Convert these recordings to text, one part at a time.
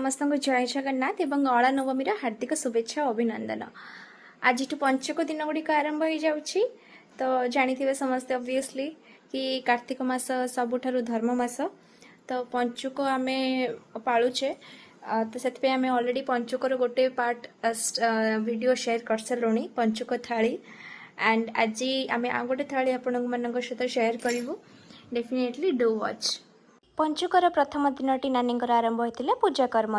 समस्त को जय जगन्नाथ एवं अला नवमीर हार्दिक शुभेच्छा अभिनंदन। आज पंचक दिन गुड़िक आरंभ हो जाऊँगी तो जानी समस्ते ऑब्वियसली कि कार्तिक मास सबुठारु धर्म मास। तो पंचुक आम पालुचे तो से आम अलरेडी पंचुकर गोटे पार्ट वीडियो शेयर कर सारूँ पंचुक थाली एंड आज आम आ गोटे थाली आपण मान सहित शेयर करूँ। Definitely do watch. पंचुकर प्रथम दिनटी नानी आरंभ होता पूजा कर्म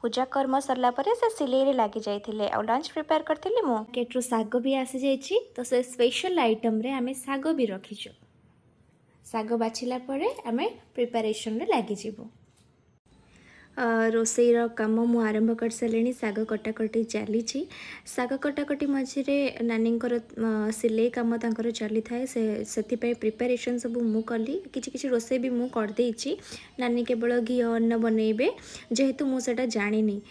पूजा कर्म सरलापर से सिलाई लगी जाते और लंच प्रिपेयर करी मुझे साग भी आसी जाइए तो से स्पेशल आइटम रे आमे साग भी रखीचु। साग बाछिला परे आमे प्रिपरेशन रे लगी जीवो। रोसईर काम मु आरंभ कर सारे साग कटाकटी चली साग कटाकटी मझे नानी सिलाई कम चली थाए से प्रिपरेशन सब मु कली किसी रोसई भी मु करदे। नानी केवल घी अन्न बनइबे जेहेतु मुझे जानी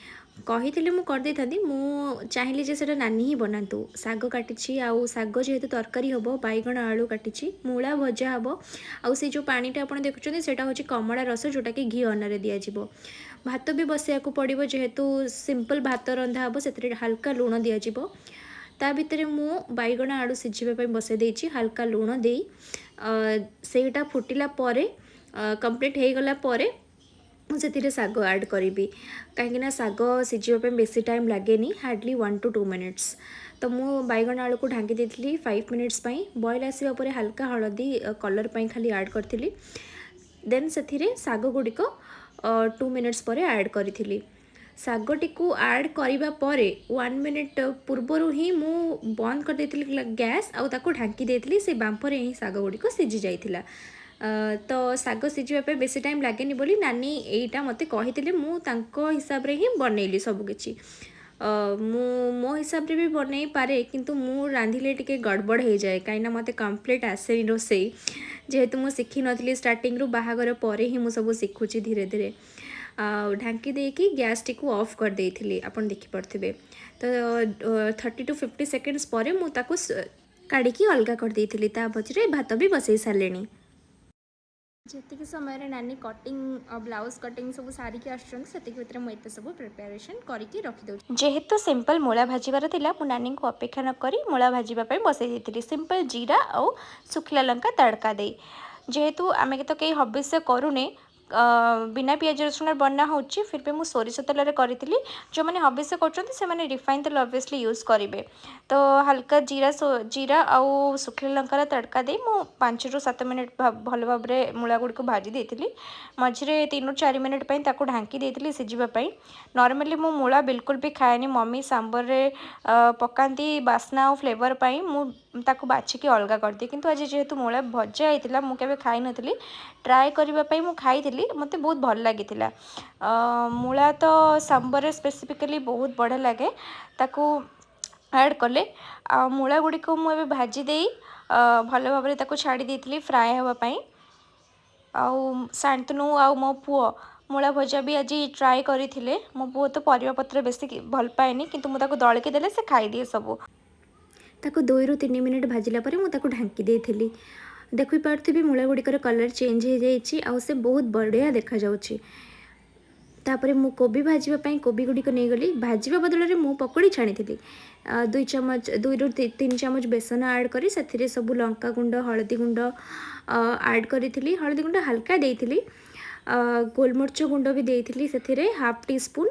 कही मु करदे था मु चाहिए जे सेटा नानी ही बनातु। साग काटी आउ साग जेहेतु तरकारी हम बैगण आलू काटी मूला भजा हम आउ से जो पानीटा आप देखुं से हूँ कमला रस जोटा कि घी अन्न दिज्व। भात भी बसैया पड़ो जेहेतु सिंपल भात रंधा हम से हल्का लुण दिज्व। ता भितर मु बैगण आलू सिझापी बसई देछि हल्का लुण दे सेटा फुटिला परे कंप्लीट हो गला परे मुझे साग ऐड करी कहीं साग सिझापी बेसी टाइम लगे हार्डली 1 to 2 minutes। तो मु बैगण आलू को ढांकी देती 5 minutes बॉयल आसवा पर हल्का हलदी कलर खाली ऐड करी देन से साग गुड़िक 2 minutes पर ऐड करी सागटी को ऐड करने पर 1 minute पूर्वर ही मु बंद कर देती गैस आउ ताको ढांकी देती से बांफरे ही साग गुड़िक सिझी जाइथिला। तो साग सिझापी बेसी टाइम लगे बोली नानी यहीटा मत कही हिसाब रे ही बनैली सबकि मो हिसाब रे भी बनई पारे किंतु मु रांधिले टिके गड़बड़ हो जाए कहीं मत कंप्लीट आसे रोसई जेहेतु मु शिखी नथली स्टार्टिंग रु बाहागर पर ही मु सब शिखुची धीरे धीरे ढांकी देकी गैस टी को ऑफ कर देइथिली आपण देखि पड़थिबे। तो 30 to 50 seconds पर मु ताको काढ़ी अलगा कर देइथिली ता पछरे भात भी बसई सारेनी। जी समय नानी कटिंग ब्लाउज कटिंग सब सारिक आसते मुझे सब प्रिपेरेसन करके रखीदे। जेहेतु सिंपल मूला भाजबार थिला मु नानी को अपेक्षा न करी मूला भाजवाई बसई देती सिंपल जीरा और सुखला लंका तड़का दे जेहेतु आम तो कहीं हबिष्य करूने बिना पियाज रसुण बना हो फिर भी मुझे सोरिष तेल करी जो मैंने हबिष्य कर रिफाइन तेल ऑब्वियसली यूज करेंगे। तो हल्का जीरा आउ सुखला लंकार तड़का दे मु 5 ରୁ 7 मिनट भल भाव में मूला गुड़ी को भाजी देती मझे 3 ରୁ 4 मिनट ताको ढांकी देती सिझापी। नॉर्मली मु मूला बिल्कुल भी खाएनी मम्मी सांबर रे पकाती बास्ना और फ्लेवर पाई मु ताको बाछिकी अलगा कर दिए किंतु आज जेहेतु मूला भजा होता मुझे खाई नी ट्राए करने मु खाई मत बहुत भल लगी मूला तो सांबर स्पेसिफिकली बहुत बढ़िया लगे ताकू ऐड कले मूला गुड़ी को मुझे भाजी दे भल भाव में ताकू छाड़ी देती फ्राए होगापाई आउ शांतनु आउ मो पुओ मूला भजा भी आज ट्राए करते मो पुओ तो परिवा पत्र बेसी भल पाएनी किंतु मुझे दलिकी देले से खाई सब ताको 2 ରୁ 3 मिनट भाजिला परे मुझे ढांकी देती देखी पार्थी मूला गुड़िकर कलर चेंज हो जाइए आउ से बहुत बढ़िया देखा जाउछि। तापर मु कोबी भाजवाई कोबी गुड़िक नहीं गली भाजवा बदल में मु पकोड़ी छाणी 2 चम्मच 2 ରୁ 3 चम्मच बेसन ऐड करी से सब लंका गुंड हलदी गुंड ऐड करी हलदी गुंड हल्का देती गोलमरीच गुंड भी देती से हाफ टी स्पून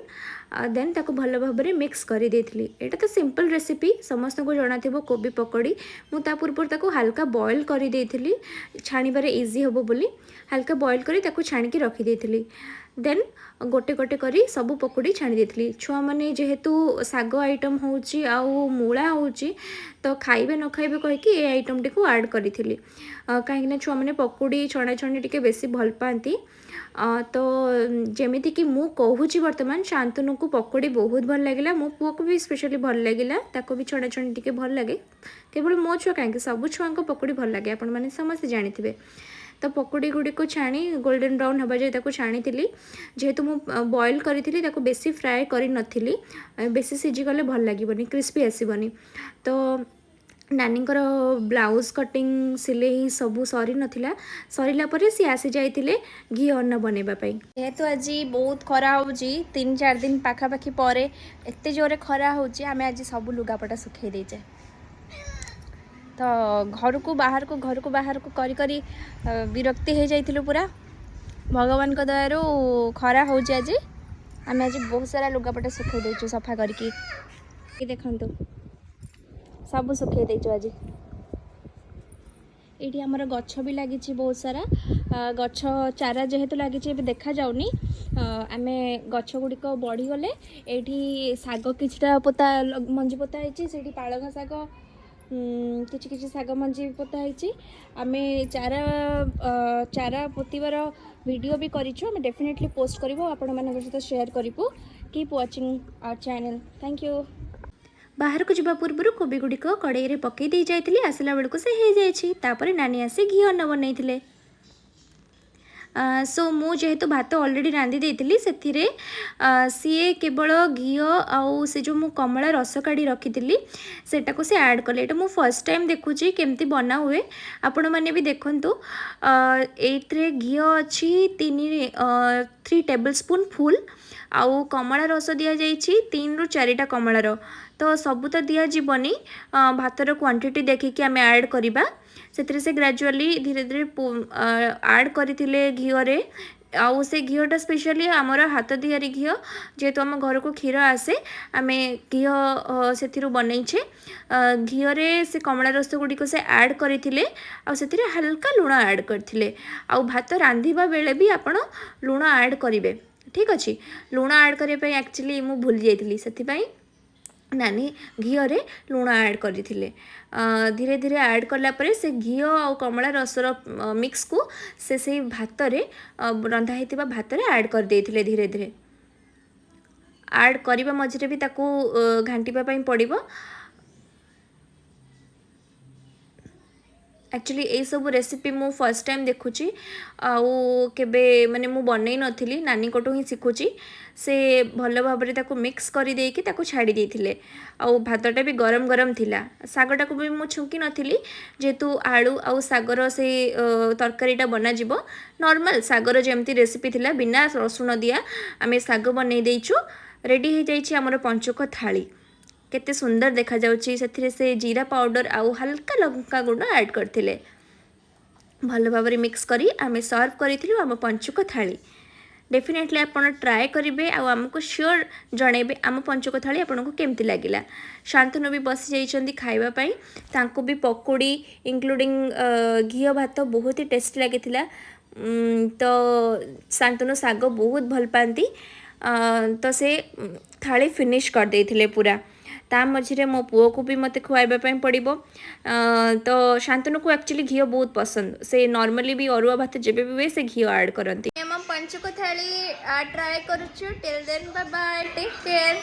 देन ताको भल भाव में मिक्स कर देती। एटा तो सिंपल रेसिपी समस्त को जना थी कोबी पकोड़ी मुझा पूर्व ताको हल्का बॉयल कर देती छाणीबार इजी हम बोली हल्का बॉयल करी ताको छाणिकी रखी देन गोटे गोटे करी सब पकोड़ी छाणी देती। छुआ मैंने जेहेतु साग आइटम होची आउ मूला होची तो खाइबे न खाइबे कहीकि ए आइटम टी को ऐड करी कहीं छुआ मैंने पकोड़ी छणा छणी टी बेसी भल पाती तो जमीती कि मु कहूँ बर्तमान शांतनु को पकोड़ी बहुत भल लगे मो पुओ को भी स्पेशली भल लगे ताको भी छणा छणी टी भल लगे केवल मो छुआ कहीं सब छुआ को पकोड़ी भल लगे आपण मैंने समस्त जानी। तो पकोड़ी गुड़ी को छाणी गोल्डन ब्राउन हवा जाए छाणी जेहेतु मु बॉयल करी बेसी फ्राए करी नथिली बेसी सिझीगले भल लगे क्रिस्पी आसबनी। तो नानीଙ୍କର ब्लाउज कटिंग सिलाई सबू सरी नथिला सरिला परे सी आसी जाइतिले घी अन्न बनैबा पई जेहेतु आज बहुत खरा होउची 3-4 दिन पाखापाखी परे एते जोरे खरा होउची आमे आज सब लुगापटा सुखाई देचे तो घर को बाहर को करी करी विरक्ति हो जाइतिलु पूरा भगवान को दयारू खरा होउची आज आमे आज बहुत सारा लुगापटा सुखाई देचु सफा करके देखंतु सब सुखाई देचु आज ये आमर गछ भी लगी बहुत सारा गछ चारा जेहेतु लगी देखा जाऊनी आम गछ गुड़िक बढ़ीगले ये शाग किछटा पोता मंजी पोता है पालघ शाग किछि शाग मंजी पोता है आम चारा चारा पोतीबार वीडियो भी करिछु आम डेफिनेटली पोस्ट करिवो आपण मानक सहित शेयर करिवो keep watching our channel thank you बाहर को जावा पूर्व कोबी गुड़िक कड़ाई पकई दे जाइली आसला बेलू से हो जापर नानी आसी घी अन्न बनई सो मु जेहेतु भात ऑलरेडी रांधि देती से सी केवल घी आउ से जो मु कमला रस काढ़ी रखी सेटा को से ऐड कले ये मुझे फर्स्ट टाइम देखुची केमती बना हुए आपण मैंने भी देखु ये घी अच्छी 3 टेबल स्पून फुल आउ कमला रस दि जाइए 3 ରୁ 4टा कमलार तो सबू तो दिज्वनी भातर क्वांटिटी देखिकी आम ऐड करवा से ग्रेजुअली धीरे धीरे ऐड करते घीरे आउ से घीटा स्पेशली आमर हाथ दियारी घी जेहेतु आम घर को क्षीर आसे आम घी से बनईचे घीरे से कमला रस गुड़िक से ऐड करते आते हल्का लुण ऐड करते आउ भात रांधिबा बेले भी आपण लुण ऐड करेंगे ठीक अच्छे लुण ऐड करने एक्चुअली मु भूल जाइली से नानी घीरे लुण ऐड करते धीरे धीरे ऐड कलापर से घी और कमला रसर मिक्स को से भात रंधा होता भात ऐड कर देते धीरे धीरे ऐड करने मझे भी ताकू घांटापी पड़ो एक्चुअली ये सब रेसिपी मु फर्स्ट टाइम देखुची आउ केबे माने मु बनई नथिली नानी कोटो ही शिखुची से भल भाव में मिक्स कर देकी ताकू छाड़ी देथिले आउ भातटा भी गरम गरम थिला सागटा को भी मु छुंकी नथिली जेतु आलू आउ सागर से तरकारीटा बना जिवो नॉर्मल सागर जेमती रेसिपी थिला बिना रसुण दिया आमे साग बनई देइछु रेडी हो जाइछि हमर पंचुक थाली केते सुंदर देखा जाउछि से जीरा पाउडर आउ हल्का लंका गुंड ऐड करथिले भल भाव में मिक्स करी आमे सर्व करिथिलु आम पंचुक थाली डेफिनेटली आपन ट्राए करेंगे आमको श्योर जनइबे आम पंचुक थाली आपको केमती लगिला शांतनु भी बसी जाइछंती खाइबापई तांको भी पकोड़ी इंक्लूडिंग घी भात बहुत ही टेस्टी लगी तो शांतनु साग बहुत भल पाती तो से थाली फिनिश कर देथिले पूरा ता मझे मो पुओ को भी मत खुआइबा पड़ो तो शांतनु को एक्चुअली घी बहुत पसंद से नॉर्मली भी अरुआ भात जेबे भी हुए से घी ऐड करती पंचुक थाली ट्राए करूँ till then bye bye take care.